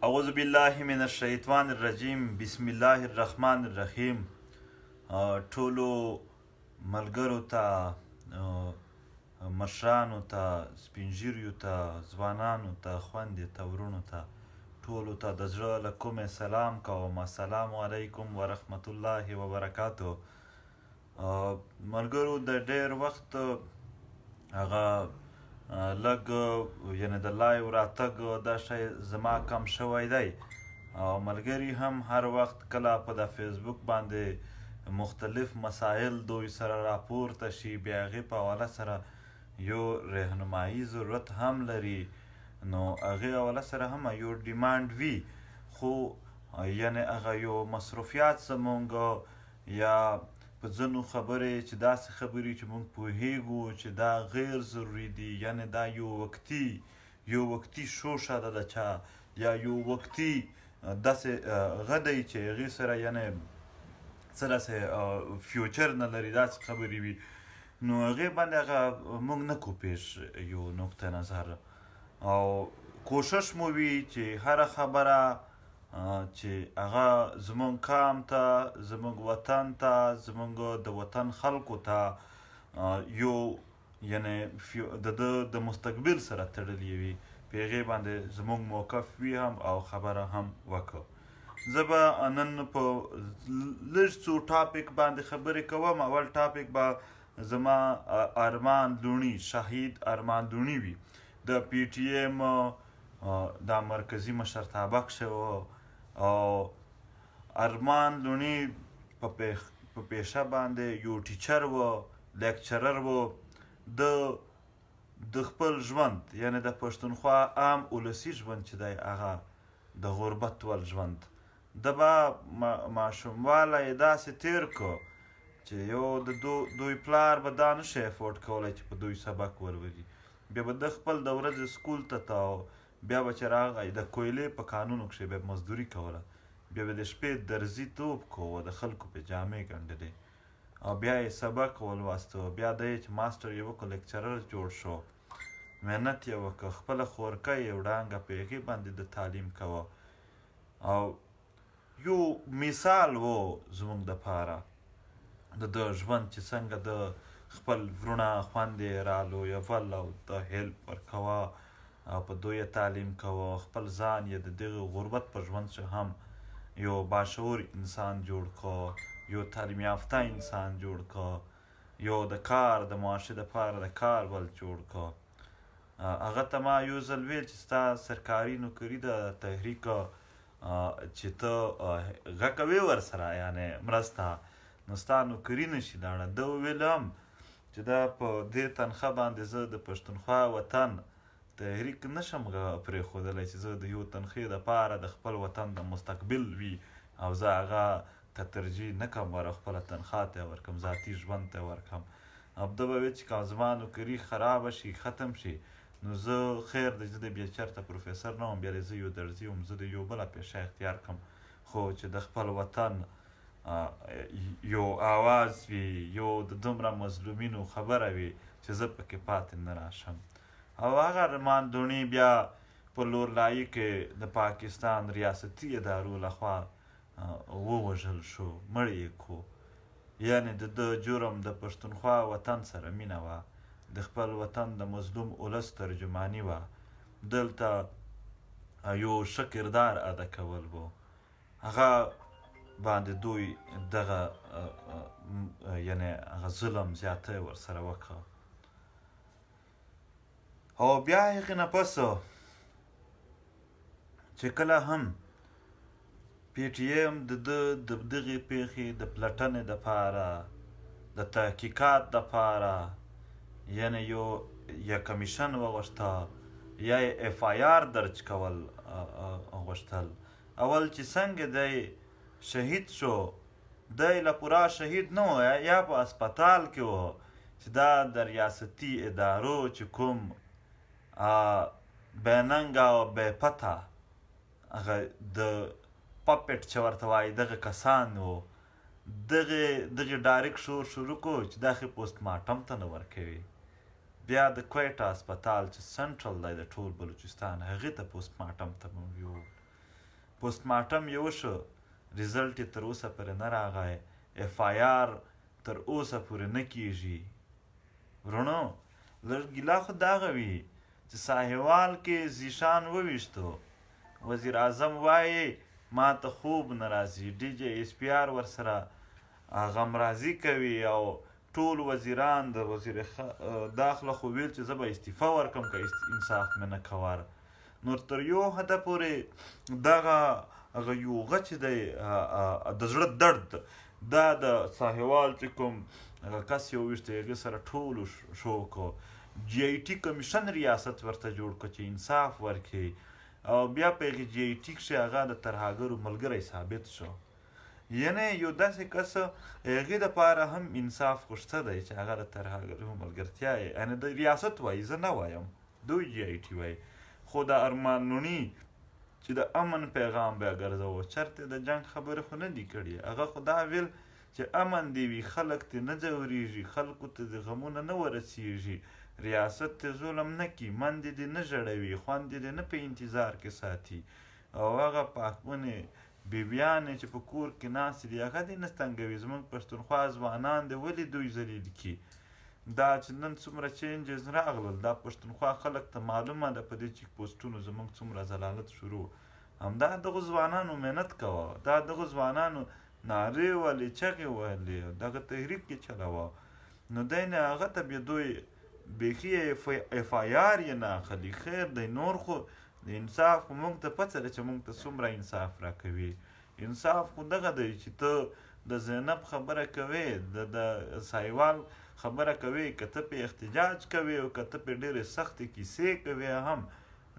اعوذ بالله من الشیطان الرجیم بسم الله الرحمن الرحیم. ټولو ملګرو ته، مشرانو ته، سپینږیریو ته، ځوانانو ته، خویندې ته، ورونو ته، ټولو ته د زړه له کومې سلام کوم. السلام علیکم ورحمت الله وبرکاتو. ملګرو د ډېر وخت هغه لږ یعنې د لایو راتګ دا شی زما کم شوی دی، او ملګري هم هر وخت کله په د فیسبوک باندې مختلف مسایل دوی سره راپورته شي، بیا هغې په حواله سره یو رهنمایي ضرورت هم لري، نو هغې حواله سره هم یو ډیمانډ وي، خو یعنې هغه یو مصروفیات زمونږ یا په ځینو خبرې چې داسې خبرې چې موږ پوهیږو چې دا غیر ضروري دي، یعنې دا یو وقتي شوشه ده د چا، یا یو وقتي داسې غدی چې هغې سره یعنې څه داسې فیوچر نه لري، داسې خبرې وي، نو هغې باندې هغه موږ نه کو پیش یو نقطه نظر، او کوشش مو وي چې هره خبره چې هغه زمونږ قام ته، زمونږ وطن ته، زمونږ د وطن خلکو ته یو یعنې د ده د مستقبل سره تړلې وي، په هغې باندې زمونږ موقف وي هم او خبره هم وکړو. زه به نن په لږ څو ټاپک باندې خبرې کوم. اول ټاپک به زما ارمان لوڼي، شهید ارمان لوڼي وي، د پی ټي ایم دا مرکزي مشرتابه کښې او ارمان لوڼي په پیشه باندې یو ټیچر و، لیکچرر و، د خپل ژوند یعنې د پښتونخوا عام ولسي ژوند چې دی هغه د غربت ول ژوند، ده به ماشوموالی یې داسې تیر کړو چې یو د دوی پلار به دا نشي افورډ کولی چې په دوی سبق ولولي، بیا به ده خپل د ورځې سکول ته تاو، بیا به چې راغی د کویلې په کانونو کښې بیا مزدوري کوله، بیا به د شپې درزي توپ کوه، د خلکو پې جامې ګنډلې، او بیا یې سبق ولوسته، بیا دی چې ماسټر یې وکړ، لیکچرر جوړ شو، محنت یې وکړ، خپله خورکه یې وړانګه په هغې باندې د تعلیم کوه، او یو مثال و زموږ دپاره د ده ژوند چې څنګه د خپل ورونه خویندې رالویول او د هیلپ ورکوه او په دوی یې تعلیم کوه، خپل ځان یې د دغه غربت په ژوند څخه هم یو باشعور انسان جوړ کړه، یو تعلیم یافته انسان جوړ کړه، یو د کار د معاشي دپاره د کار بل جوړ کړه. هغه ته ما یو ځل ویل چې ستا سرکاري نوکري د تحریک چې ته غږ کوې ورسره یعنې مرسته، نو ستا نوکري نشي لاړه. ده وویل هم چې دا په دې تنخوا باندې زه د پښتونخوا وطن تحریک نشم پرېښودلی چې زه د یو تنخې دپاره د خپل وطن د مستقبل وي او زه هغه ته ترجیح نه کړم ور خپله تنخوا ته یې ورکړم، ذاتي ژوند ته یې ورکړم. او ده به ویل چې که زما نوکري خرابه شي، ختم شي، نو زه خیر دی، زه د بیا چېرته پروفیسر نه وم، بیا زه یو درځي وم، زه د یو بله پیشه اختیار کړم، خو چې د خپل وطن یو آواز وي، یو د دومره مظلومینو خبره وي چې زه پکې پاتې نه راشم. او هغه ارمان لوڼي بیا په لورلایي کې د پاکستان ریاستي ادارو لخوا ووژل شو، مړ یې کړو، یعنې د ده جرم د پښتونخوا وطن سره مینه وه، د خپل وطن د مظلوم ولس ترجماني وه، دلته یو ښه کردار ادا کول و، هغه باندې دوی دغه یعنې هغه ظلم زیاتی ورسره وکړه. او بیا هغې نه پس چې کله هم پی ټي ایم د ده د دغې پیښې د پلټنې دپاره، د تحقیقات دپاره، یعنې یا کمیشن وغوښته یا یې اف آی آر درج کول غوښتل. اول چې څنګه دی شهید شو، دی له پوره شهید نه و، یا په اسپتال کې و چې دا د ریاستي ادارو چې کوم بېننګه او بې پته هغه د پپټ چې ورته وایي دغه کسان و، دغې ډایرکټ شروع کړو چې دا خې پوسټ مارټم ته نه ورکوي، بیا د کویټه هسپتال چې سنټرل دی د ټول بلوچستان، هغې ته پوسټ مارټم ته مو یوړ، پوسټمارټم یې وشو، ریزلټ یې تر اوسه پورې نه راغی، اف آی آر تر اوسه پورې نه کیږي. ورونو لږ ګیله خو دغه وي چې ساهیوال کې زیشان وویشتو، وزیر اعظم وایي ما ته خوب نه راځي، ډي جی ایس پی آر ورسره غمرازي کوي او ټول وزیران د وزیر داخله خو ویل چې زه به استعفا ورکړم که انصاف مې نه کوار. نور تر یو حده پورې دغه هغه یوغه چې دی د زړه درد دا د ساهیوال چې کوم هغه کس یې وویشته هغې سره ټولو شو کو، جی آی ټي کمیشن ریاست ورته جوړ کړه چې انصاف ورکړي او بیا په هغې جی آی ټي کښې هغه د ترهګرو ملګری ثابت شو. یعنې یو داسې کس هغې دپاره هم انصاف خو شته دی چې هغه د ترهګرو ملګرتیا یې یعنې د ریاست وایي، زه نه وایم، دوی جی آی ټي وایي. خو د ارمان لوڼي چې د امن پیغام بیا ګرځوه، چرته د جنګ خبرې خو نه دي کړي، هغه خو دا ویل چې امن دې وي، خلک ترې نه ځورېږي، خلکو ته د غمونه نه ورسېږي، ریاست ته ظلم نه کي، مندې دې نه ژړوي، خوندې دې نه په انتظار کې ساتي، او هغه پاکمنې بیبیانې چې په کور کې ناستې دي هغه دې نه ستنګوي. زموږ پښتونخوا ځوانان دې ولې دوی ذلیل کي؟ دا چې نن څومره چینجز راغلل، دا پښتونخوا خلک ته معلومه ده په دې چیک پوسټونو زموږ څومره ضلالت شروع، همدا دغو ځوانانو محنت کوه، دا دغو ځوانانو نارې وهلې، چغې وهلې، دغه تحریک یې چلوه، نو دی نه هغه ته بیا دوی بیخي اف آی آر یې نه اخلي. خیر دی، نور خو د انصاف خو موږ ته پڅه ده چې موږ ته څومره انصاف راکوي. انصاف خو دغه دی چې ته د زینب خبره کوې، د سایوال خبره کوې، که ته پې احتجاج کوې او که ته پې ډېرې سختې کیسې کوې هم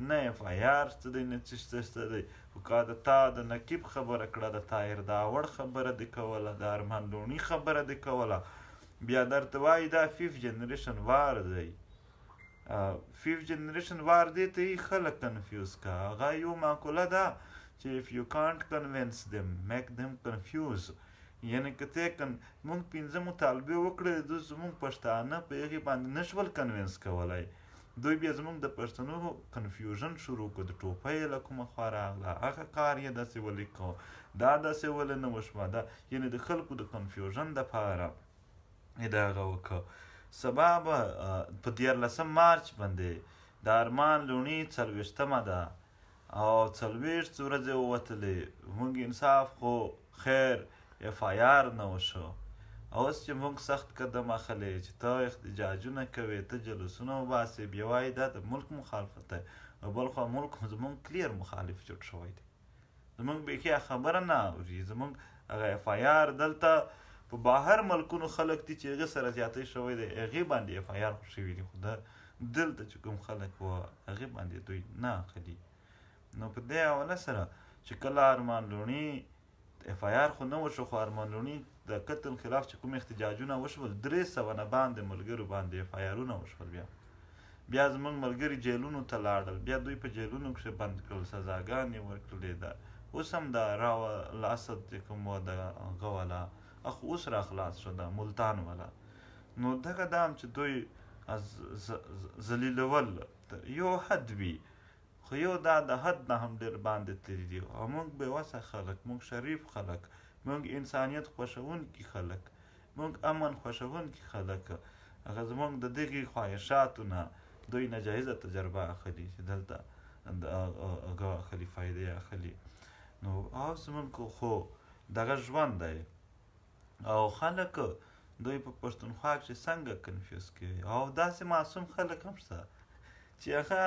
نه اف آی آر شته دی نه څه شته دی. خو که د تا د نقیب خبره کړه، د طاهر داوړ خبره دې کوله، د ارمان لوڼي خبره دې کوله، بیا درته وایي دا 5th جنریشن وار دی. 5th جنریشن وار دی ته یې خلک کنفیوز که. هغه یو مقوله ده چې if you can't convince them make them confuse. یعنې که ته موږ 5 مطالبې وکړې، زموږ پښتانه په هغې باندې نشول کنوینس کولی، دوی بیا زموږ د پښتنو کنفیوژن شروع کړو، د ټوپۍ له کومه خوا راغله، هغه کار یې داسې ولې کو، دا داسې ولې نه وشوه، دا یعنې د خلکو د کنفیوژن دپاره یې د هغه وکړه. سبا به په 14 مارچ باندې د ارمان لوڼي 40مه ده او 40 ورځې ووتلې، موږ انصاف خو خیر اف آی آر نه وشو. اوس چې موږ سخت قدم اخلی چې ته احتجاجونه کوې، ته جلوسونه وباسې، بیا وایي دا د ملک مخالفت دی، او بل خوا ملک زموږ کلیر مخالف جوړ شوی دی، زموږ بیخي خبره نه اوري. زموږ هغه اف آی آر دلته په بهر ملکونو خلک دي چې هغې سره زیاتی شوی دی، هغې باندې اف آی آر خو شوي دي، خو دلته چې کوم خلک وه هغې باندې دوی نه اخلي. نو په دې حواله سره چې کله ارمان لوڼي اف آی آر خو نه وشو، خو ارمان لوڼي د قتل خلاف چې کوم احتجاجونه وشول، 300 نه باندې ملګرو باندې اف آی آرونه وشول، بیا زموږ ملګري جیلونو ته لاړل، بیا دوی په جیلونو کښې بند کړل، سزاګانې ورکړلې ده. اوس هم د راو الاسد چې کوم و د هغه والا خو اوس را خلاص شو، د ملتان والا. نو دغه دا هم چې دوی ذلیلول یو حد وي، خو یو دا د حد نه هم ډېر باندې تللي دي، او موږ بېوسه خلک، موږ شریف خلک، موږ انسانیت خوښوونکي خلک، موږ امن خوښوونکي خلک، هغه زموږ د دغې خواهشاتو نه دوی ناجایزه تجربه اخلي چې دلته هغه اخلي، فایدې اخلي. نو او زموږ خو دغه ژوند دی، او خلک دوی په پښتونخوا کښې څنګه کنفیوز کوي. او داسې معصوم خلک هم شته چې هغه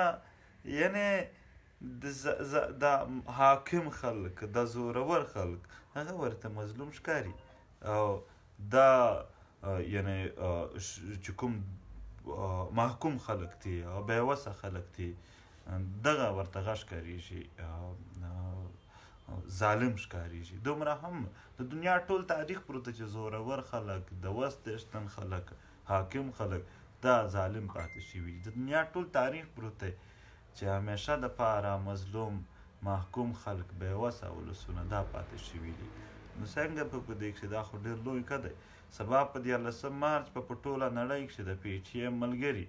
یعنې د حاکم خلک، د زورور خلک، هغه ورته مظلوم ښکاري، او دا یعنې چې کوم محکوم خلک دي او بېوسه خلک دي، دغه ورته هغه ښکارېږي، ظالم ښکارېږي. دومره هم د دنیا ټول تاریخ پروت چې زورور خلک، د وس دشتن خلک، حاکم خلک دا ظالم پاتې شوي، د دنیا ټول تاریخ پروت دی چې همیشه دپاره مظلوم محکوم خلک، بېوسه ولسونه دا پاتې شوي دي. نو څنګه په دې کښې دا خو ډېر لوی ښه دی. سبا په 14 مارچ په ټوله نړۍ کښې د پی ټي ایم ملګري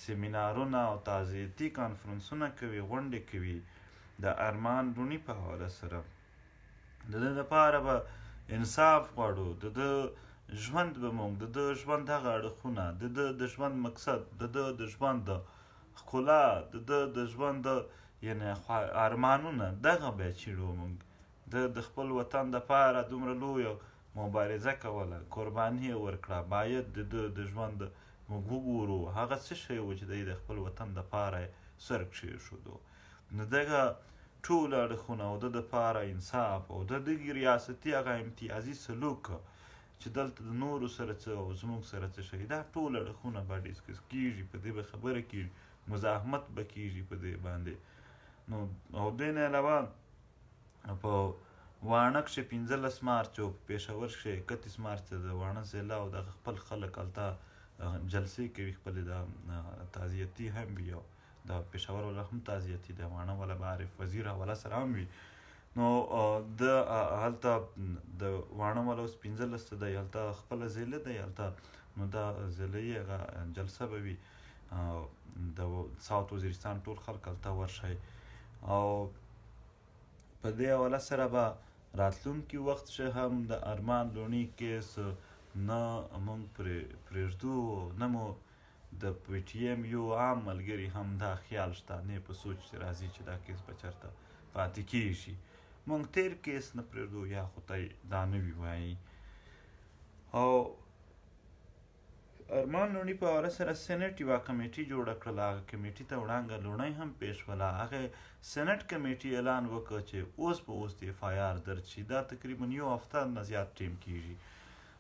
سیمینارونه او تعزیتي کانفرنسونه کوي، غونډې کوي، د ارمان لوڼي په حواله سره د ده دپاره به انصاف غواړو. د ده ژوند به موږ د ده ژوند هغه اړخونه د ده د ژوند مقصد د ده د ژوند ښکلا د ده د ژوند یعنې ارمانونه دغه به یې څېړو موږ. د خپل وطن دپاره دومره لویه مبارزه کوله، قرباني یې ورکړه، باید د ده د ژوند موږ وګورو هغه څه شی و چې دی د خپل وطن دپاره یې سر کښېښودو. نو دغه ټول اړخونه او د دپاره انصاف او د دغې ریاستي هغه امتیازي سلوک چې دلته د نورو سره څه او زموږ سره څه شوي دا ټول اړخونه به ډسکس کېږي، په دې به خبره کېږي، مزاحمت به کېږي په دې باندې. نو او دې نه علاوه په واڼه کښې 15 مارچ او په پېښور کښې 31 مارچ ته د واڼه ضلع او دغه خپل خلک هلته جلسې کوي، خپلې د تعزیتي هم وي او د پېښور والا هم تعزیتي د واڼه والا به عارف وزیر حواله سره هم وي. نو د هلته د واڼه والا اوس 15 دی، هلته خپله ضلع دی هلته، نو دا ضلعي هغه جلسه به وي. د ساوت وزیرستان ټول خلک هلته ورشئ او په دې حواله سره به راتلونکي وخت ښه هم د ارمان لوڼي کیس نه موږ پرېږدو، نه مو د پی ټي ایم یو عام ملګري هم دا خیال شته، نه یې په سوچ راځي چې دا کیس به چېرته پاتې کېږي. موږ تیر کیس نه پرېږدو یا خو ته دا نه وي وایي. او ارمان لوڼي په حواله سره سینټ یوه کمیټي جوړه کړله، هغه کمیټي ته وړانګه لوڼی هم پېښ شوله. هغې سینټ کمیټي اعلان وکړ چې اوس به اوس د اف آی آر درج شي. دا تقریبا یو هفته نه زیات ټیم کېږي،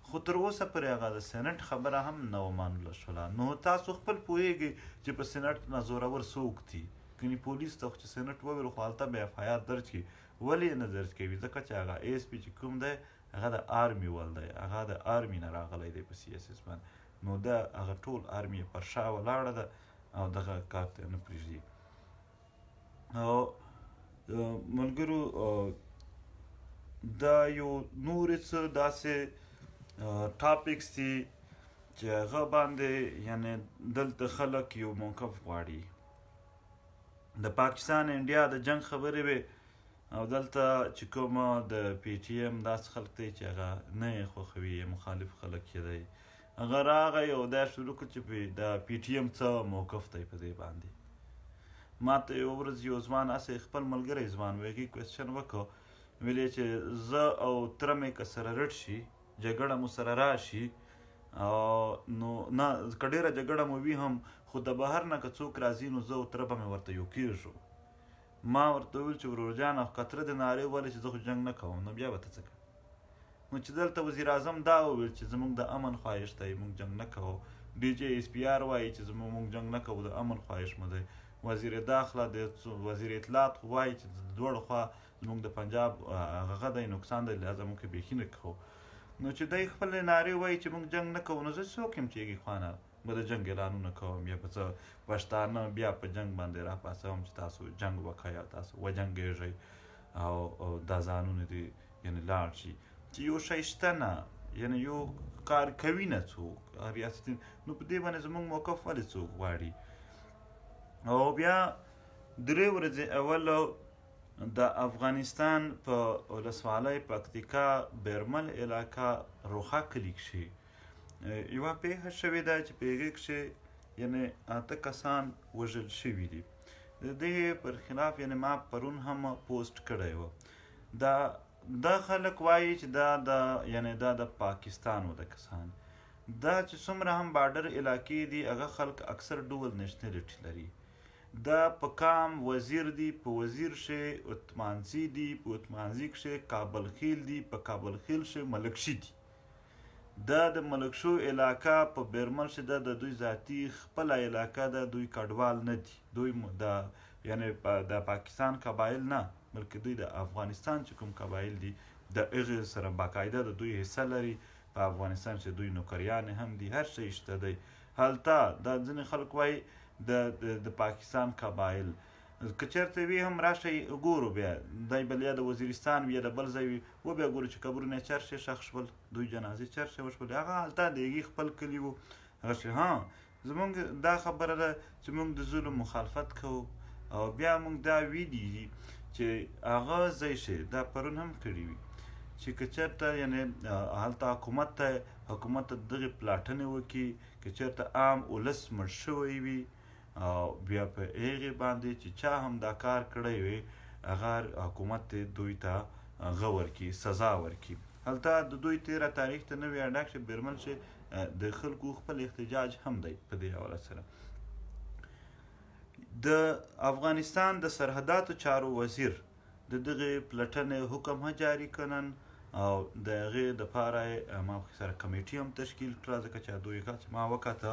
خو تر اوسه پورې هغه د سینټ خبره هم نه ومنله شوله. نو تاسو خپل پوهېږئ چې په سینټ نه زورور څوک دي. کني پولیس ته چې سینټ وویل خو هلته به اف آی آر درج کړي، ولې یې نه درج کوي؟ ځکه چې هغه ایس پي چې کوم دی هغه د آرمي ول دی، هغه د آرمي نه راغلی دی په سی اس اس باندې. نو دا هغه ټول آرمي پر شا ولاړه ده او دغه کار ته نه پرېږدي. او ملګرو دا یو نورې څه داسې ټاپکس دي چې هغه باندې یعنې دلته خلک یو موقف غواړي. د پاکستان انډیا د جنګ خبرې وې او دلته چې کومه د پی ټي ایم داسې خلک دی چې هغه نه یې خوښوي، مخالف خلک یې دی، هغه راغی او دا شروع کړ چې د پی ټي ایم څه موقف دی په دې باندې. ما ته یو ورځ یو ځوان هسې خپل ملګری ځوان هغې کوېسچن وکړ، ویل یې چې زه او تره مې که سره رټ شي، جګړه مو سره راشي، نو نه که ډېره جګړه مو وي هم خو د بهر نه که څوک راځي نو زه او تره به مې ورته یو کېږو. ما ورته وویل چې ورور جانه که تره دې نارې وویلې چې زه خو جنګ نه کوم، نو بیا به ته څه کوې؟ نو چې دلته وزیر اعظم دا وویل چې زموږ د امن خواهش دی موږ جنګ نه کوو، ډي جی ایس پي آر وایي چې موږ جنګ نه کوو د امن خواهش مو دی، وزیر داخله د وزیر اطلاعات خو وایي چې د دواړو خوا زموږ د پنجاب هغه دی نقصان دی، لهذا موږ بیخي نه کوو. نو چې دی خپلې نارې وایي چې موږ جنګ نه کوو، نو زه څوک یم چې هغې خوا نه به د جنګ اعلانونه کوم یا به څه پښتانه بیا په جنګ باندې راپاڅوم چې تاسو جنګ وکړئ او تاسو وجنګېږئ او دا ځانونه دې یعنې لاړ شي چې یو شی شته نه، یعنې یو کار کوي نه څوک ریاستي. نو په دې باندې زموږ موقف ولې څوک غواړي؟ او بیا 3 ورځې اول د افغانستان په ولسوالۍ پکتیکا بیرمل علاقه روخه کلي کښې یوه پیښه شوې ده چې په هغې کښې یعنې 8 کسان وژل شوي دي. د دې پر خلاف یعنې ما پرون هم پوسټ کړی و. دا خلک وایي چې دا د پاکستان و د کسان، دا چې څومره هم بارډر علاقې دي هغه خلک اکثر ډول نیشنلټي لري. دا په کام وزیر دي، په وزیر کښې اتمانزي دي، په اتمانزي کښې کابل خیل دي، په کابل خیل کښې ملکشي دي. دا د ملکشو علاقه په بیرمل کښې ده د دوی ذاتي خپله علاقه ده، دوی کډوال نه دي، دوی یعنې د پاکستان قبایل نه بلکې دوی د افغانستان چې کوم قبایل دي د هغې سره باقاعده د دوی حصه لري. په افغانستان چې دوی نوکریانې هم دي، هر شی شته دی هلته. دا ځینې خلک وایي د پاکستان قبایل که چېرته وي هم راشئ ګورو، بیا دی بل یا د وزیرستان وي یا د بل ځای وي، وبیا ګورو چې قبرونه یې چرشې ښخ شول، دوی جنازې چرشې وشولې، هغه هلته د هغې خپل کلي وو. هغه چې زموږ دا خبره ده چې موږ د ظلم مخالفت کوو او بیا موږ دا ویلي دي چې هغه ځای شي دا پرون هم کړي وي چې که چېرته یعنې هلته حکومت ته دغې پلاټنې وکړي که چېرته عام ولس مړ شوی وي او بیا په هغې باندې چې چا هم دا کار کړی وي هغه حکومت دوی ته هغه ورکړي سزا ورکړي هلته د دوی تېره تاریخ ته نه وي اډک شي بیرمل شي د خلکو خپل احتجاج هم دی په دې حواله سره د افغانستان د سرحداتو چارو وزیر د دغې پلټنې حکم هم جاري کنن او د هغې دپاره یې ما پکې سره کمیټي هم تشکیل کړه ځکه چې دوی چې ما وکته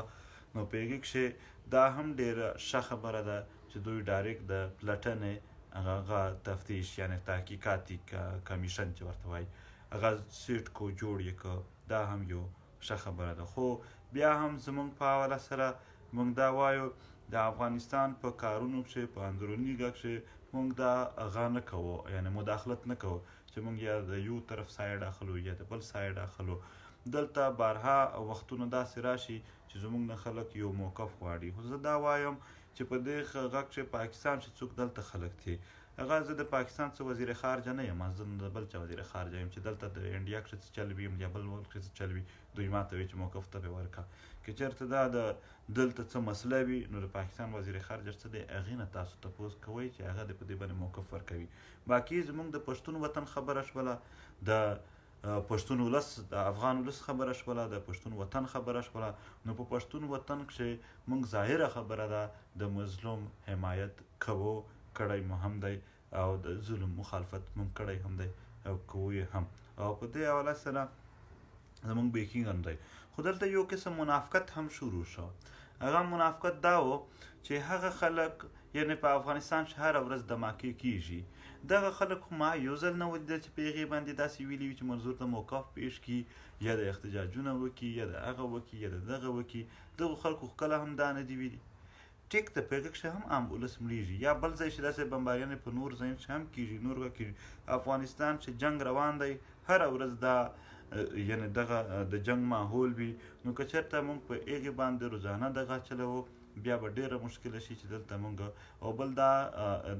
نو په هغې کښې دا هم ډېره ښه خبره ده چې دوی ډایرکټ د پلټنې هغه تفتیش یعنې تحقیقاتي کمیشن چې ورته وایي هغه سیټ کو جوړ یې که دا هم یو ښه خبره ده خو بیا هم زموږ په حواله سره موږ دا وایو د افغانستان په کارونو کښې په اندروني ګه کښې موږ دا هغه نه کوو یعنې مداخلت نه کوو چې موږ یا د یو طرف سایډ اخلو یا د بل سایډ اخلو دلته بارها وختونه داسې راشي چې زموږ نه خلک یو موقف غواړي خو زه دا وایم چې په دې غږ کښې پاکستان چې څوک دلته خلک دي هغه زه د پاکستان څه وزیر خارجه نه یم زه د بل چا وزیر خارجه یم چې دلته د انډیا کښې څه چل وي یا بل ملک کښې څه چل وي دوی ما ته وایي چې موقف ته به ورکړه که چېرته دا د دلته څه مسله وي نو د پاکستان وزیر خارجه څه دی هغې نه تاسو تپوس کوئ چې هغه د په دې باندې موقف ورکوي باقي زموږ د پښتون وطن خبره شوله د پښتون ولس د افغان ولس خبره شوله د پښتون وطن خبره شوله نو په پښتون وطن کښې موږ ظاهره خبره ده د مظلوم حمایت کوو کړی مو هم دی او د ظلم مخالفت موږ کړی هم دی او کوو یې هم او په دې حواله سره زموږ بیکینګ دی خو دلته یو قسم منافقت هم شروع شو هغه منافقت دا و چې هغه خلک یعنې په افغانستان چې هره ورځ دماکې کیږي دغه خلک خو ما یو ځل نه ولیدل چې په هغې باندې داسې ویلي وي چې منظور ته موقف پیش کړي یا د احتجاجونه وکړي یا د هغه وکړي یا د دغه وکړي دغو خلکو خو کله هم دا نه دي ویلي ټیک ته په هغه کښې هم عام ولس مړېږي یا بل ځای چې داسې بمباریانې په نور ځایونو کښې هم کېږي نور کېږي افغانستان چې جنګ روان دی هره ورځ دا یعنې دغه د جنګ ماحول وي نو که چېرته موږ په هغې باندې روزانه دغه چلوو بیا به ډېره مشکله شي چې دلته موږ او بل دا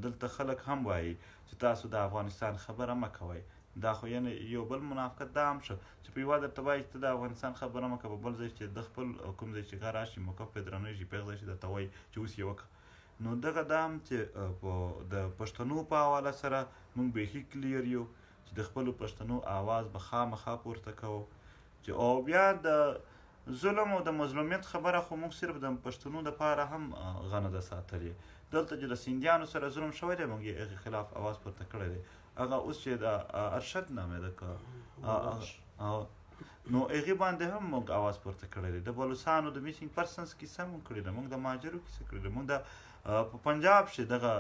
دلته خلک هم وایي چې تاسو د افغانستان خبره مه کوئ دا خو یعنې یو بل منافقت دا هم شو چې په یوه درته وایي چې ته د افغانستان خبره مه کوه په بل ځای چې د خپل کوم ځای چې هغه راشي موقف پرې درنیږي په هغه ځای چې درته وایي چې اوس یې وکړه نو دغه دا هم چې د پښتنو په حواله سره موږ بیخي کلیر یو چې د خپلو پښتنو آواز به خامخا پورته کوو چې او بیا د ظلم او د مظلومیت خبره خو موږ صرف د پښتنو دپاره هم غنه ده ساتلې دلته چې د سیندیانو سره ظلم شوی دی موږ یې هغې خلاف آواز پورته کړی دی هغه اوس چې د ارشد نامې ده که نو هغې باندې هم موږ آواز پورته کړی دی د بلوڅانو د میسینګ پرسنس کیسه موږ کړې ده موږ د مهاجرو کیسه کړې ده موږ د په پنجاب کښې دغه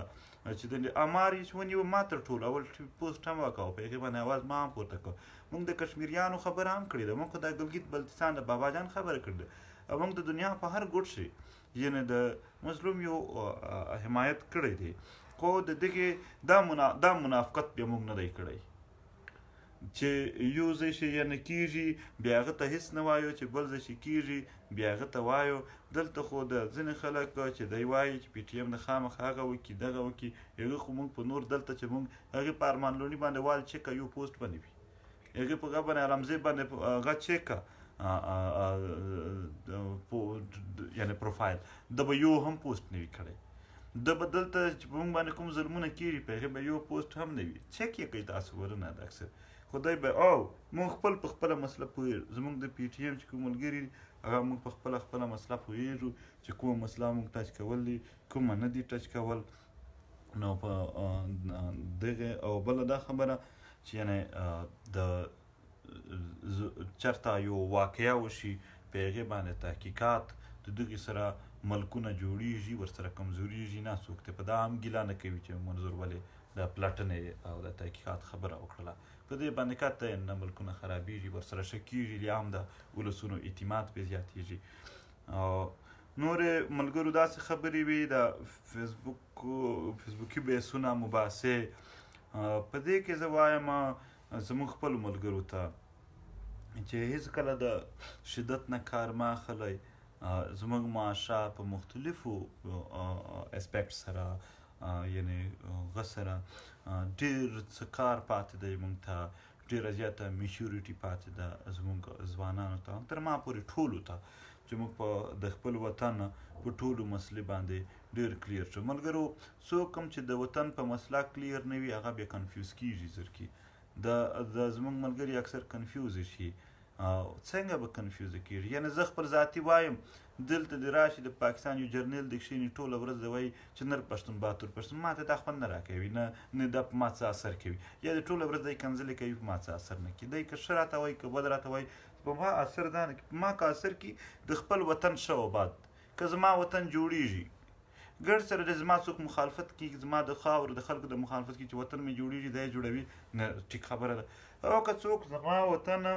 چې د امار یې ونیو ما تر ټولو اول پوسټ هم وکړو په هغې باندې آواز ما هم پورته کړو موږ د کشمیریانو خبره هم کړې ده موږ خو د ګلګیت بلتستان د بابا جان خبره کړې ده او موږ د دنیا په هر ګوټ کښې یعنې د مظلوم یو حمایت کړی دی خو د دغې دا منافقت بیا موږ نه دی کړی چې یو ځای چې یعنې کېږي بیا هغه ته هېڅ نه وایو چې بل ځای چې کېږي بیا هغه ته وایو دلته خو د ځینې خلک چې دی وایي چې پی ټي ایم د خامخا هغه وکړي دغه وکړي هغه خو موږ په نور دلته چې موږ هغې په ارمان لوڼي باندې وال چیکه یو پوسټ باندې وي هغې په هغه باندې رمزې باندې هغه چیکه یعنې پروفایل د به یو هم پوسټ نه وي کړی د به دلته چې په موږ باندې کوم ظلمونه کېږي په هغې به یو پوسټ هم نه وي چیک یې کوي تاسو ورونه د اکثر خدای به او موږ خپل په خپله مسله پوهېږو زموږ د پی ټي ایم چې کوم ملګري دي هغه موږ په خپله مسله پوهېږو چې کومه مسله موږ ټچ کول دي کومه نه دي ټچ کول نو په دغې او بله دا خبره چې یعنې د چېرته یو واقعه وشي په هغې باندې تحقیقات د دغې سره ملکونه جوړېږي ورسره کمزورېږي نه څوک ته په دا هم ګیله نه کوي چې منظور ولې د پلټنې او د تحقیقات خبره وکړله په دې باندې قطعا نه ملکونه خرابېږي ورسره ښه کېږي یا هم د ولسونو اعتماد پرې زیاتېږي او نورې ملګرو داسې خبرې وي د فیسبوکي بحثونه مباحثې په دې کې زه وایم زموږ خپلو ملګرو ته چې هېڅکله د شدت نه کار مه اخلئ زموږ معاشره په مختلفو اسپیکټ سره یعنې هغه سره ډېر څه کار پاتې دی موږ ته، ډېره زیاته میچورټي پاتې ده زموږ ځوانانو ته، تر ما پورې ټولو ته، چې موږ په د خپل وطن په ټولو مسلې باندې ډېر کلیر شو. ملګرو څوک هم چې د وطن په مسله کلیر نه وي هغه بیا کنفیوز کېږي زر کې. د زموږ ملګري اکثر کنفیوز شي. څنګه به کنفیوز کېږي؟ یعنې زه خپل ذاتي وایم دلته دې راشي د پاکستان یو جرنیل دې کښېني ټوله ورځ د وایي چې نر پښتون باتور پښتون، ما ته دا خوند نه راکوي، نه دا په ما څه اثر کوي، یا د ټوله ورځ دی کنځلې کوي په ما څه اثر نه کوي. دی که ښه راته وایي که بد راته وایي په ما اثر دا نه کوي. په ما که اثر کوي د خپل وطن ښه او بد، که زما وطن جوړېږي ګډ سره د زما څوک مخالفت کوي، زما د خاورو د خلکو د مخالفت کوي چې وطن مې جوړېږي دی جوړوي، نه ټیک خبره ده. او که څوک زما وطن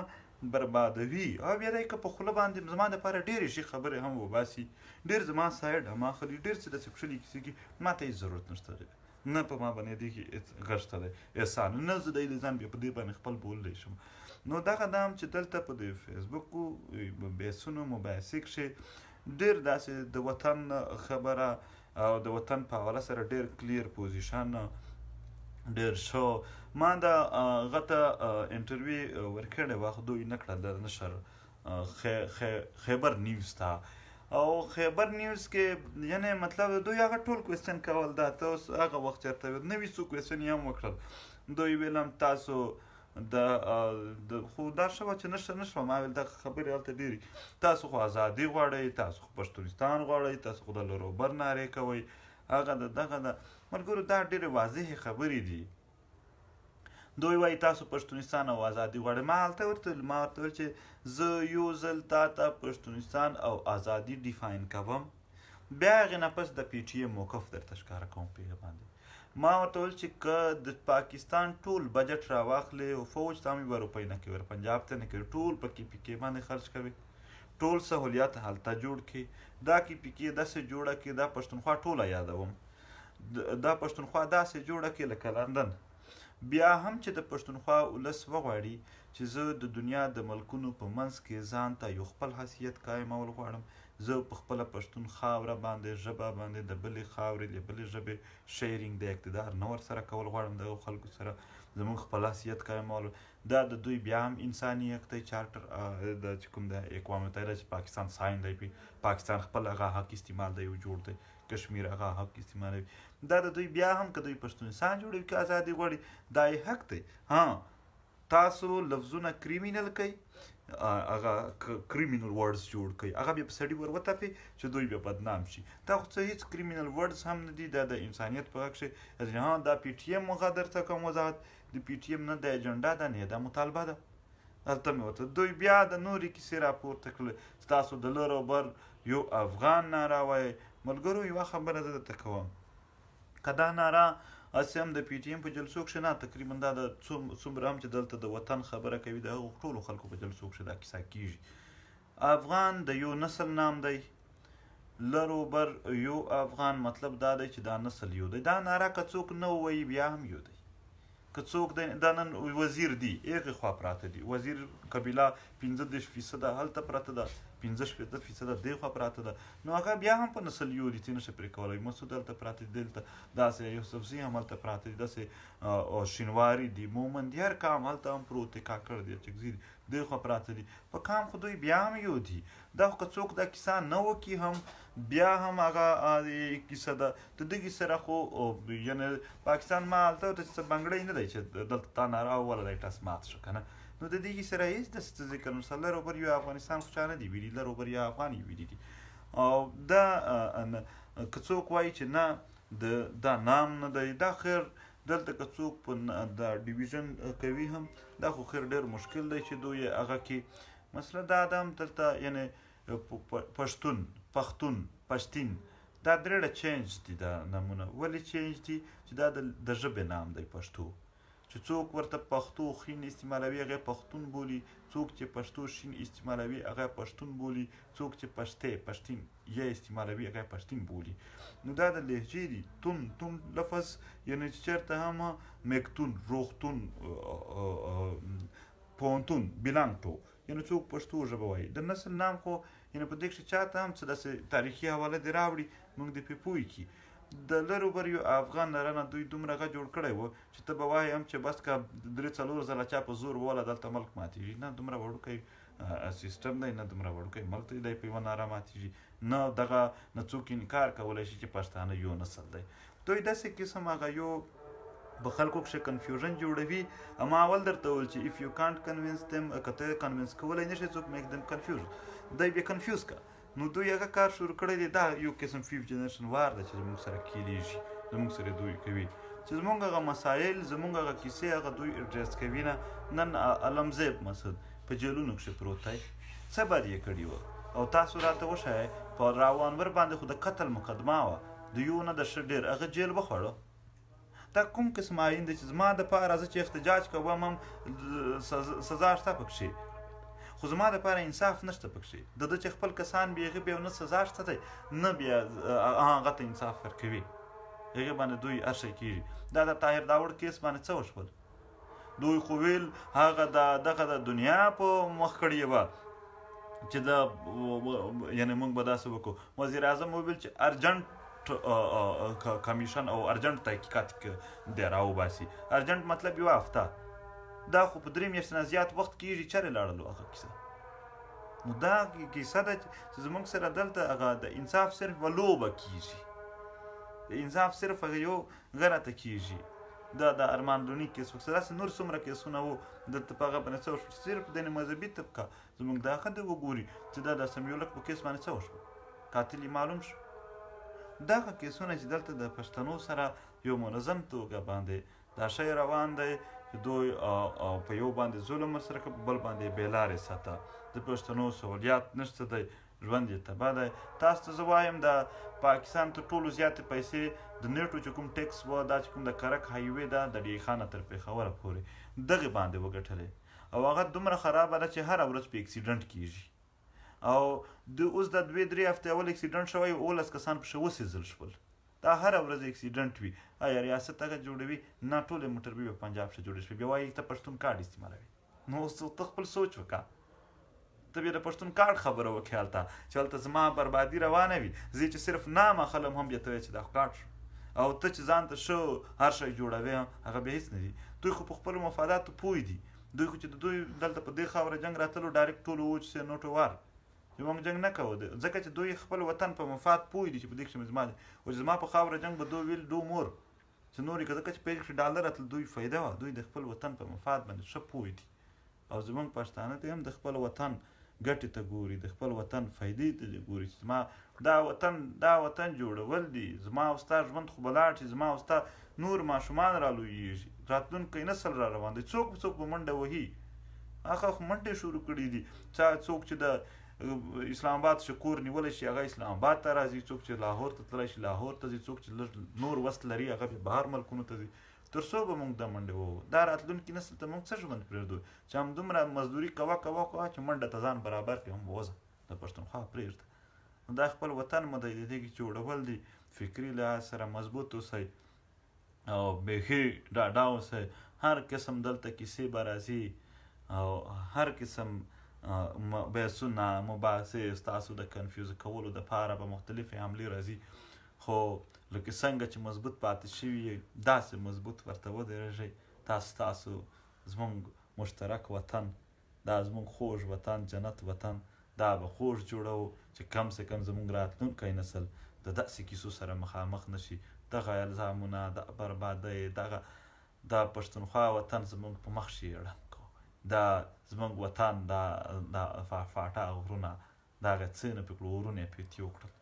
بربادوي او بیا دی که په خوله باندې زما دپاره ډېرې ښې خبرې هم وباسي، ډېر زما سایډ هم اخلي، ډېر څه داسې کښلي کیسې کوي، ما ته هېڅ ضرورت نشته دی، نه په ما باندې دې کې غږ شته دی احسان، نه زه دی د ځان بیا په دې باندې خپل بوللی شم. نو دغه دا هم چې دلته په د فیسبوکو بحثونو مباحثې کښې ډېر داسې د وطن خبره او د وطن په حواله سره ډېر کلیر پوزیشن ډېر ښه. ما د هغه ته انټرویو ورکړې وه خو دوی نه کړه د نشر خیبر نیوز ته، او خیبر نیوز کې یعنې مطلب دوی هغه ټول کوېسچن کول، دا ته اوس هغه وخت چېرته نوي څو کوېسچن یې هم وکړل. دوی ویل هم تاسو د خو دا ښه وه چې نه شوه، ما ویل دغه خبرې هلته ډېرې، تاسو خو ازادي غواړئ، تاسو خو پښتونستان غواړئ، تاسو خو د لروبر نارې کوئ، هغه د دغه د ملګرو دا ډېرې واضحې خبرې دي. دوی وایي تاسو پښتونستان او ازادي غواړئ. ما هلته ورته ویل چې زه یو ځل تا ته پښتونستان او ازادي ډیفاین کوم، بیا هغې نه پس د پی ټي ایم موقف درته ښکاره کوم په هغې باندې. ما ورته ویل چې که د پاکستان ټول بجټ راواخلې او فوج ته هم یوه روپۍ نه کوي، پنجاب ته نه کوي، ټول په کې پي کې باندې خرچ کوي، ټول سهولیات هلته جوړ کړي، دا کې پي کې داسې جوړه کړي، دا پښتونخوا ټوله یادوم، دا پښتونخوا داسې جوړه کړي لکه لندن. بیا هم چې د پښتونخوا ولس وغواړي چې زه د دنیا د ملکونو په منځ کې ځان ته یو خپل حیثیت قایمول غواړم، زه په خپله پښتون خاوره باندې ژبه باندې د بلې خاورې د بلې ژبې شیرینګ د اقتدار نه ورسره کول غواړم، دغو خلکو سره زموږ خپل حیثیت قایمول. دا د دوی بیا هم انساني حق دی، چارټر د چې کوم د اقوام متحده چې پاکستان ساین دی، پاکستان خپل هغه حق استعمال دی جوړ دی، کشمیر هغه حق استعمالوي، دا د دوی بیا هم که دوی پښتونستان جوړوي که ازادي غواړي دا یې حق دی. تاسو لفظونه کریمینل کوئ، هغه کریمینل ورډز جوړ کوي، هغه بیا په سړي ور وتپي چې دوی بیا بدنام شي. دا خو څه هېڅ کریمینل ورډز هم نه دي، دا د انسانیت په حق کښې دا پی ټي ایم هغه درته کوم وضاحت، د پی ټي ایم نه د اجنډا ده نه دا مطالبه ده. هلته مې ورته دوی بیا د نورې کیسې راپورته کړلې، ستاسو د لر او بر یو افغان ناره وایي. ملګرو یوه خبره زه درته کوم، که دا ناره هسې هم د پی ټي ایم په جلسو کښې نه، تقریبا دا د څومره هم چې دلته د وطن خبره کوي د هغو ټولو خلکو په جلسو کښې دا کیسه کېږي. افغان د یو نسل نام دی، لر و بر یو افغان، مطلب دا دی چې دا نسل یو دی. دا ناره که څوک نه ووایي بیا هم یو دی، که څوک دا نن وزیر دی هغې خوا پراته دي، وزیر قبیله 15% هلته پرته ده، 15% دې خوا پراته ده، نو هغه بیا هم په نسل یو دي، څه نشي پرې کولی. مسعود هلته پراته دي، دلته داسې یوسفزي هم هلته پراته دي، داسې شینواري دي، مومند دي، هر قام هلته هم پروت دی، کاکړ دي، چکزي دي، دې خوا پراته دي، په قام خو دوی بیا هم یو دي. دا خو که څوک دا کیسه نه وکړي هم بیا هم هغه کیسه ده. د دغې سره خو یعنې پاکستان ما هلته ورته چې څه بنګړی نه دی چې دلته تا ناره ووله دی ټس مات شو که نه، نو د دغې سره هېڅ داسې څه ذکر نشته. لر او بر یو افغانستان خو چا نه دي ویلي، لر او بر یو افغان یې ویلي دي. او دا که څوک وایي چې نه دا نام نه دی، دا خیر دلته که څوک په دا ډیویژن کوي هم دا خو خیر ډېر مشکل دی چې دوی هغه کې مسله دا ده هم دلته یعنې پښتون، پښتون، پښتین دا درېړه چینج دي دا نامونه. ولې چینج دي؟ چې دا د ژبې نام دی پښتو، چې څوک ورته پښتو خین استعمالوي هغه پښتون بولي، څوک چې پښتو شین استعمالوي هغه پښتون بولي، څوک چې پښتې پښتین یا استعمالوي هغه پښتین بولي. نو دا د لهجې دي. تون لفظ یعنې چې چېرته هم مکتون، روغتون، پوهنتون بلانګ ټو، یعنې څوک پښتو ژبه وایي. د نسل نام خو یعنې په دې کښې چاته هم څه داسې تاریخي حواله دې راوړي موږ دې پرې پوه کړي. د لرو بریو افغان لرنه دوی دومره غ جوړ کړی و چې ته به وایې هم چې بس که 3-4 ځله چا په زور ووله دلته ملک ماتېږي. نه دومره وړوکی سیسټم دی، نه دومره وړوکی ملک دی په یوه ناره ماتېږي. نه دغه نه څوک انکار کولی شي چې پښتانه یو نسل دی. دوی داسې قسم هغه یو په خلکو کښې کنفیوژن جوړوي. ما اول درته وویل چې اف یو کانټ کنوینس دم، که ته کنوینس کولی نه شې څوک میک دم کنفیوز، دی بیا کنفیوز که. نو دوی هغه کار شروع کړی دی. دا یو قسم 5th جنریشن وار دی چې زموږ سره کیلیږي، زموږ سره دوی کوي چې زموږ هغه مسایل، زموږ هغه کیسې هغه دوی اډریس کوي نه. نن علمزیب مسعود په جیلونو کښې پروت دی، څه بد یې کړي وه، او تاسو راته وښایئ په راوانور باندې خو د قتل مقدمه وه، د یو نه د ښه ډېر هغه جیل وخوړو. دا کوم قسم آیین دی چې زما دپاره زه چې احتجاج کوم هم سزا شته پکښې، خو زما دپاره انصاف نشته پکښې. د ده چې خپل کسان بیا هغې بیا نه سزا شته دی، نه بیا هغه ته انصاف ورکوي، هغې باندې دوی هر شی کېږي. دا د طاهر داوړ کیس باندې څه وشول؟ دوی خو ویل هغه دغه د دنیا په مخ کړې وه چې یعنې موږ به داسې وکړو. وزیر اعظم وویل چې ارجنټ کمیشن او ارجنټ تحقیقات دی راوباسي. ارجنټ مطلب یوه هفته، دا خو په 3 میاشتې نه زیات وخت کېږي. چېرې لاړلو هغه کیسه؟ نو دا کیسه ده چې زموږ سره دلته هغه د انصاف صرف یوه لوبه کېږي، د انصاف صرف هغه یو غلطه کېږي. دا د ارمان لوني کیس وکړه، داسې نور څومره کیسونه وو دلته په هغه باندې څه وشول. صرف د مذهبي طبقه زموږ دا ښه دی وګوري چې دا د سمیولک په کیس باندې څه وشول، قاتل یې معلوم شو. دغه کیسونه چې دلته د پښتنو سره یو منظم توګه باندې دا شی روان دی چې دوی په یو باندې ظلم ورسره کوي، په بل باندې بې لارې ساته. د پښتنو سهولیات نشته دی، ژوند یې تباه دی. تاسو ته زه وایم د پاکستان تر ټولو زیاتې پیسې د نیټو چې کوم ټیکس و، دا چې کوم د کرک هایوې ده د ډی خانه تر پېښوره پورې دغې باندې وګټلې، او هغه دومره خرابه ده چې هره ورځ په اکسیډنټ کېږي. او اوس د 2-3 هفتې اول اکسیډنټ شوی، 19 کسان پکښې وسېزل شول. دا هره ورځ اکسیډنټ وي. آیا ریاست هغه جوړوي؟ نه، ټولې موټربي په پنجاب کښې جوړې شوې. بیا وایي ته پښتون کارډ استعمالوي. نو اوس ته خپل سوچ وکړه، ته بیا د پښتون کارډ خبره وکړې هلته چې هلته زما بربادي روانه وي. زه چې صرف نام اخلم هم بیا ته وایې چې دا خو کارډ شو، او ته چې ځان ته ښه هر شی جوړوې هغه بیا هېڅ نه دي. دوی خو په خپلو مفاداتو پوه دي. دوی خو چې د دوی دلته په دې خاوره جنګ راتلو ډایرکټ ټولو وو چې نوټو وار چې موږ جنګ نه کوو، ځکه چې دوی خپل وطن په مفاد پوه دي چې په دې کښې زما دی، او چې زما په خاوره جنګ به دوی ویل ډو مور چې نور یې ځکه چې په دې کښې ډالر راتلل دوی فایده وه. دوی د خپل وطن په مفاد باندې ښه پوه دي، او زموږ پښتانه ته هم د خپل وطن ګټې ته ګوري، د خپل وطن فایدې ته ګوري چې زما دا وطن جوړول دي. زما او ستا ژوند خو به لاړ شي، زما او ستا نور ماشومان را لویېږي، راتلونکی نسل را روان دی. څوک به منډه وهي، هغه خو منډې شروع کړي دي. څوک چې د اسلام آباد څخه کور نیولی شي هغه اسلام آباد ته راځي، څوک چې لاهور ته تللی شي لاهور ته ځي، څوک چې لږ نور وس لري هغه بیا بهر ملکونو ته ځي. تر څو به موږ دا منډې ووهو؟ دا راتلونکي نسل ته موږ څه ژوند پرېږدو چې همدومره مزدوري کوه چې منډه ته ځان برابر کړې هم ووځه د پښتونخوا پرېږده. نو دا خپل وطن مو دی، د دې کې جوړول دي. فکري لحاظ سره مضبوط اوسئ او بیخي ډاډه اوسئ. هر قسم دلته کیسې به راځي او هر قسم بحثونه مباحثې ستاسو د کنفیوز کولو دپاره به مختلفې حملې راځي، خو لکه څنګه چې مضبوط پاتې شوي داسې مضبوط ورته ودرېږئ. ستاسو زموږ مشترک وطن، دا زموږ خوږ وطن، جنت وطن، دا به خوږ جوړوو چې کم سے کم زموږ راتلونکی نسل د داسې کیسو سره مخامخ نشي. دغه الزامونه، د بربادۍ، دا پښتونخوا وطن زموږ په مخ کښې ړنګ کړو. دا زموږ وطن، دا فاټا غرونه، دا هغه څه نه پکې کړو، غرونه یې پرې تېو کړل.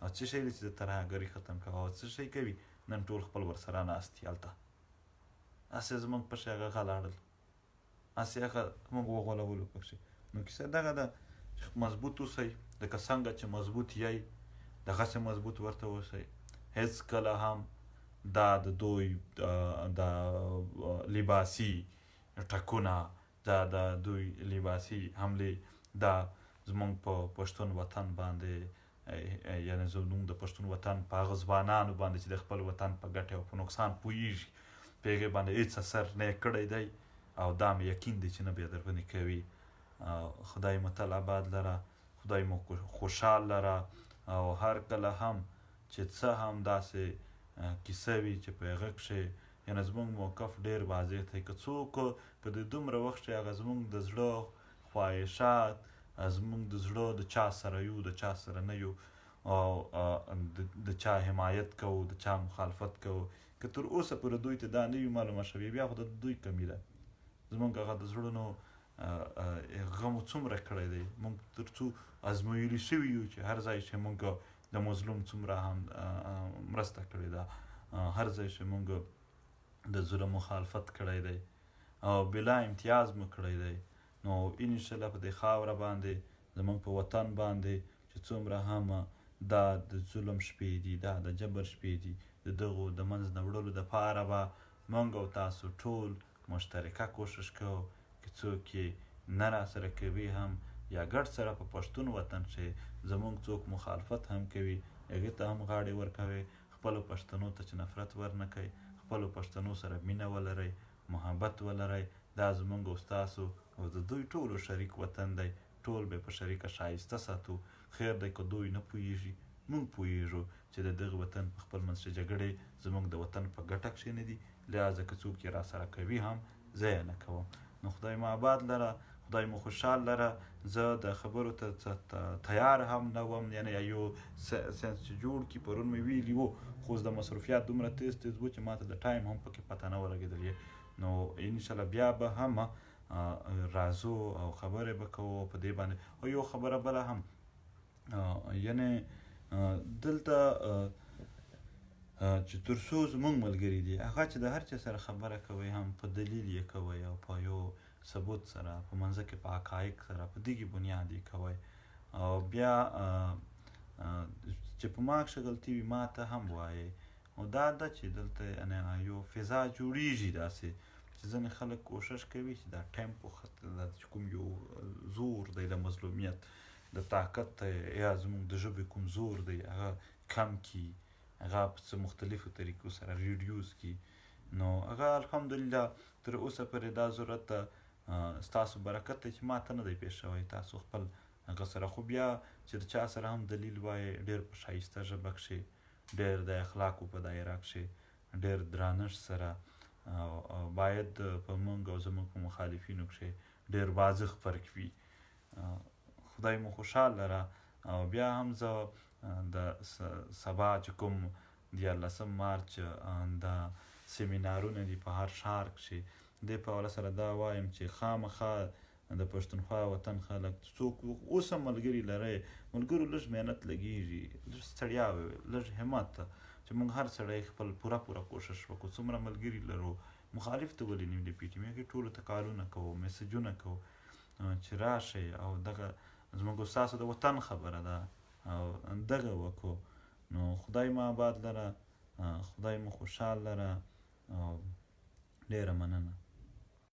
او څه شی دی چې د ترهګري ختم کوه، او څه شی کوي نن ټول خپل ورسره ناست دي هلته. هسې زموږ پکښې هغه غلاړل، هسې هغه موږ وغولولو پکښې. نو کیسه دغه ده چې مضبوط اوسئ، لکه څنګه چې مضبوط یئ دغسې مضبوط ورته اوسئ. هېڅ کله هم دا د دوی د لباسي ټکونه، دا د دوی لباسي حملې، دا زموږ په پښتون وطن باندې، یعنې زموږ د پښتون وطن په هغه ځوانانو باندې چې د خپل وطن په ګټې او په نقصان پوهېږي، په هغې باندې هېڅ اثر نه یې کړی دی، او دا مې یقین دی چې نه بیا درباندې کوي. خدای مو تل آباد لره، خدای مو خوشحال لره، او هر کله هم چې څه هم داسې کیسه وي چې په هغه کښې یعنې زموږ موقف ډېر واضح دی. که څوک په دې دومره وخت کښې هغه زموږ د زړه خواهشات زموږ د زړه د چا سره یو د چا سره نه یو او د چا حمایت کوو د چا مخالفت کوو که تر اوسه پورې دوی ته دا نه وي معلومه شوې بیا خو د دوی کمي ده. زموږ هغه د زړونو غم څومره کړی دی موږ تر څو ازمویلي شوي یو چې هر ځای چې موږ د مظلوم څومره هم مرسته کړې ده هر ځای چې موږ د ظلم مخالفت کړی دی او بلا امتیاز مو کړی دی. نو انشاءالله په دې خاوره باندې زموږ په وطن باندې چې څومره هم دا د ظلم شپې دي دا د جبر شپې دي د دغو د منځ نه وړلو دپاره به موږ او تاسو ټول مشترکه کوشش کوو که څوک یې نه راسره کوي هم یا ګډ سره په پښتون وطن چې زموږ څوک مخالفت هم کوي هغې ته هم غاړې ورکوئ خپلو پښتنو ته چې نفرت ورنه کوئ خپلو پښتنو سره مینه ولرئ محبت ولرئ دا زموږ او ستاسو او د دوی ټولو شریک وطن دی ټول به په شریکه ښایسته ساتو. خیر دی که دوی نه پوهېږي موږ پوهېږو چې د دغه وطن په خپل منځ کې جګړې زموږ د وطن په ګټه کښې نه دي لہذا که څوک یې راسره کوي هم زه یې نه کوم. نو خدای مو آباد لره خدای مو خوشحال لره. زه د خبرو ته تیار هم نه وم یعنې یو سنس چې جوړ کړي پرون مې ویلي وو خو د مصروفیات دومره تیز تیز وو چې ما ته د ټایم هم پکې پته نه ولګېدل. نو انشاءالله بیا به هم راځو او خبرې به کوو په دې باندې. او یو خبره بله هم یعنې دلته چې تر څو زموږ ملګري دي هغه چې د هر چا سره خبره کوئ هم په دلیل یې کوئ او په یو ثبوت سره په منځه کې په حقایق سره په دغې بنیاد یې کوئ او بیا چې په ما کښې غلطي وي ما ته هم وایئ. او دا ده چې دلته یو فضا جوړېږي داسې چې ځینې خلک کوشش کوي چې دا ټیمپو چې کوم یو زور دی د مظلومیت د طاقت یا زموږ د ژبې کوم زور دی هغه کم کړي هغه په څه مختلفو طریقو سره ریډیوز کړي. نو هغه الحمدلله تر اوسه پورې دا ضرورت ستاسو برکت دی چې ما ته نه دی پیښ شوی تاسو خپل هغه سره خو بیا چې د چا سره هم دلیل وایې ډېر په ښایسته ژبه کښې ډېر د اخلاقو په دایره کښې ډېر درانښت سره باید په موږ او زموږ په مخالفینو کښې ډېر واضح فرق وي. خدای مو خوشحال لره. او بیا هم زه د سبا چې کوم 14 مارچ دا سیمینارونه دي په هر ښار کښې دې په حواله سره دا وایم چې خامخا د پښتونخوا وطن خلک څوک اوس هم ملګري لرئ ملګرو لږ محنت لګېږي لږ ستړیا لږ همت چې موږ هر سړی خپل پوره کوشش وکړو څومره ملګري لرو مخالف ته ولې نه د پي ټي ایم کې ټولو ته کالونه کوو میسجونه کوو چې راشئ او دغه زموږ او ستاسو د وطن خبره ده او دغه وکړو. نو خدای مو آباد لره خدای مو خوشحال لره او ډېره مننه.